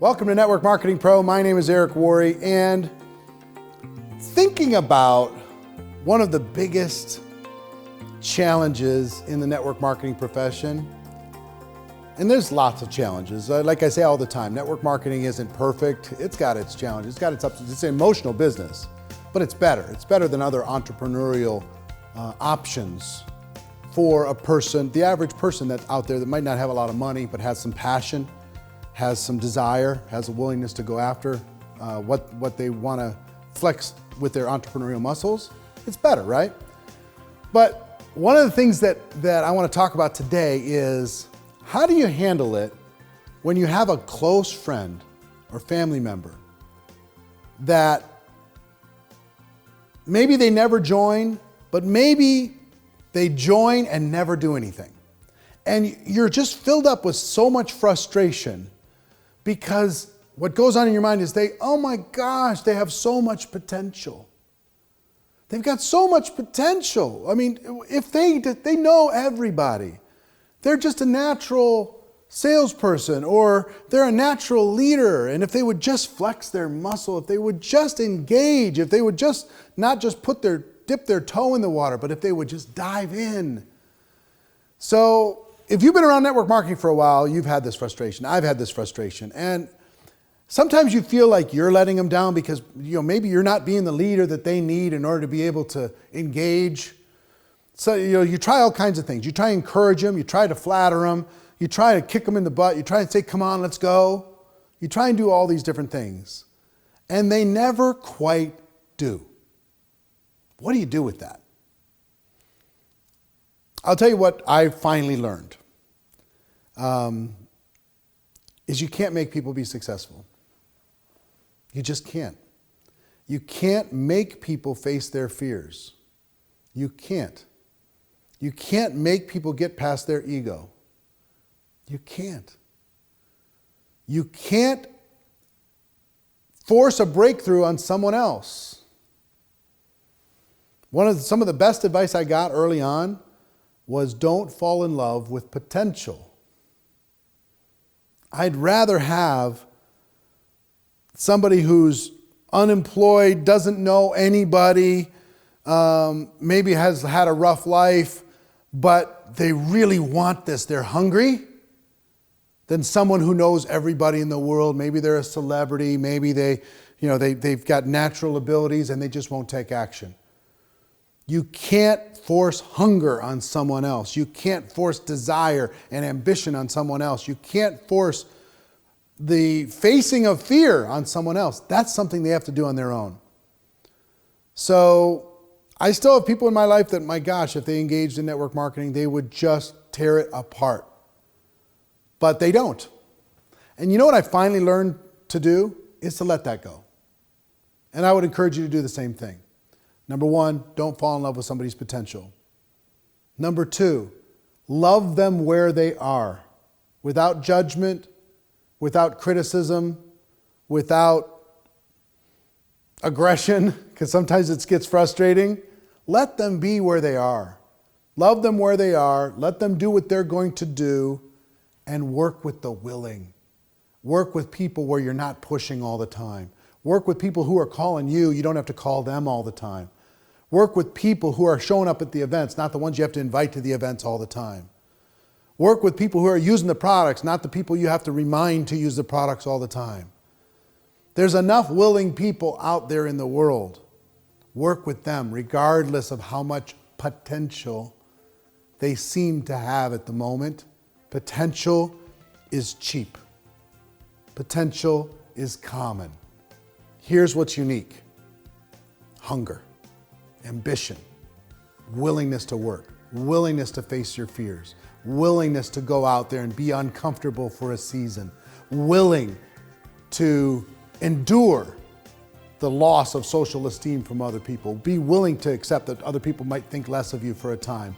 Welcome to Network Marketing Pro. My name is Worre, and thinking about one of the biggest challenges in the network marketing profession, and there's lots of challenges. Like I say all the time, network marketing isn't perfect. It's got its challenges, it's got its ups. It's an emotional business, but it's better. It's better than other entrepreneurial options for a person, the average person that's out there that might not have a lot of money, but has some passion, has some desire, has a willingness to go after what they want to flex with their entrepreneurial muscles. It's better, right? But one of the things that I want to talk about today is, how do you handle it when you have a close friend or family member that maybe they never join, but maybe they join and never do anything. And you're just filled up with so much frustration because what goes on in your mind is oh my gosh, they have so much potential. They've got so much potential. I mean, if they know everybody, they're just a natural salesperson or they're a natural leader. And if they would just flex their muscle, if they would just engage, if they would just not just dip their toe in the water, but if they would just dive in. So if you've been around network marketing for a while, you've had this frustration. I've had this frustration. And sometimes you feel like you're letting them down because maybe you're not being the leader that they need in order to be able to engage. So you try all kinds of things. You try to encourage them. You try to flatter them. You try to kick them in the butt. You try to say, come on, let's go. You try and do all these different things. And they never quite do. What do you do with that? I'll tell you what I finally learned. Is you can't make people be successful. You just can't. You can't make people face their fears. You can't. You can't make people get past their ego. You can't. You can't force a breakthrough on someone else. Some of the best advice I got early on was don't fall in love with potential. I'd rather have somebody who's unemployed, doesn't know anybody, maybe has had a rough life, but they really want this, they're hungry, than someone who knows everybody in the world. Maybe they're a celebrity, maybe they've got natural abilities and they just won't take action. You can't force hunger on someone else. You can't force desire and ambition on someone else. You can't force the facing of fear on someone else. That's something they have to do on their own. So I still have people in my life that, my gosh, if they engaged in network marketing, they would just tear it apart. But they don't. And you know what I finally learned to do is to let that go. And I would encourage you to do the same thing. Number one, don't fall in love with somebody's potential. Number two, love them where they are, without judgment, without criticism, without aggression, because sometimes it gets frustrating. Let them be where they are. Love them where they are. Let them do what they're going to do, and work with the willing. Work with people where you're not pushing all the time. Work with people who are calling you. You don't have to call them all the time. Work with people who are showing up at the events, not the ones you have to invite to the events all the time. Work with people who are using the products, not the people you have to remind to use the products all the time. There's enough willing people out there in the world. Work with them regardless of how much potential they seem to have at the moment. Potential is cheap. Potential is common. Here's what's unique: hunger, ambition, willingness to work, willingness to face your fears, willingness to go out there and be uncomfortable for a season, willing to endure the loss of social esteem from other people, be willing to accept that other people might think less of you for a time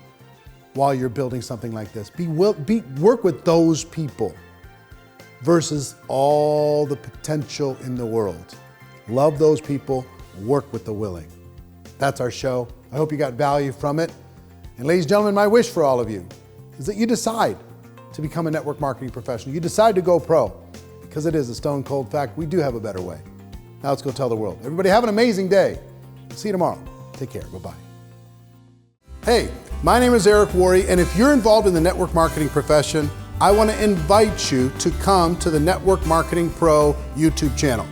while you're building something like this. Work with those people versus all the potential in the world. Love those people, work with the willing. That's our show. I hope you got value from it. And ladies and gentlemen, my wish for all of you is that you decide to become a network marketing professional. You decide to go pro, because it is a stone cold fact. We do have a better way. Now let's go tell the world. Everybody have an amazing day. See you tomorrow. Take care. Bye-bye. Hey, my name is Worre, and if you're involved in the network marketing profession, I want to invite you to come to the Network Marketing Pro YouTube channel.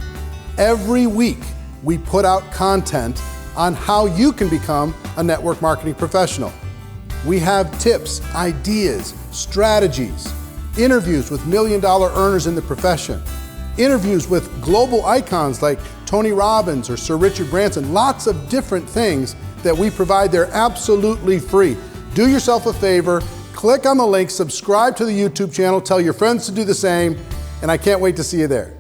Every week, we put out content on how you can become a network marketing professional. We have tips, ideas, strategies, interviews with million-dollar earners in the profession, interviews with global icons like Tony Robbins or Sir Richard Branson, lots of different things that we provide. They're absolutely free. Do yourself a favor, click on the link, subscribe to the YouTube channel, tell your friends to do the same, and I can't wait to see you there.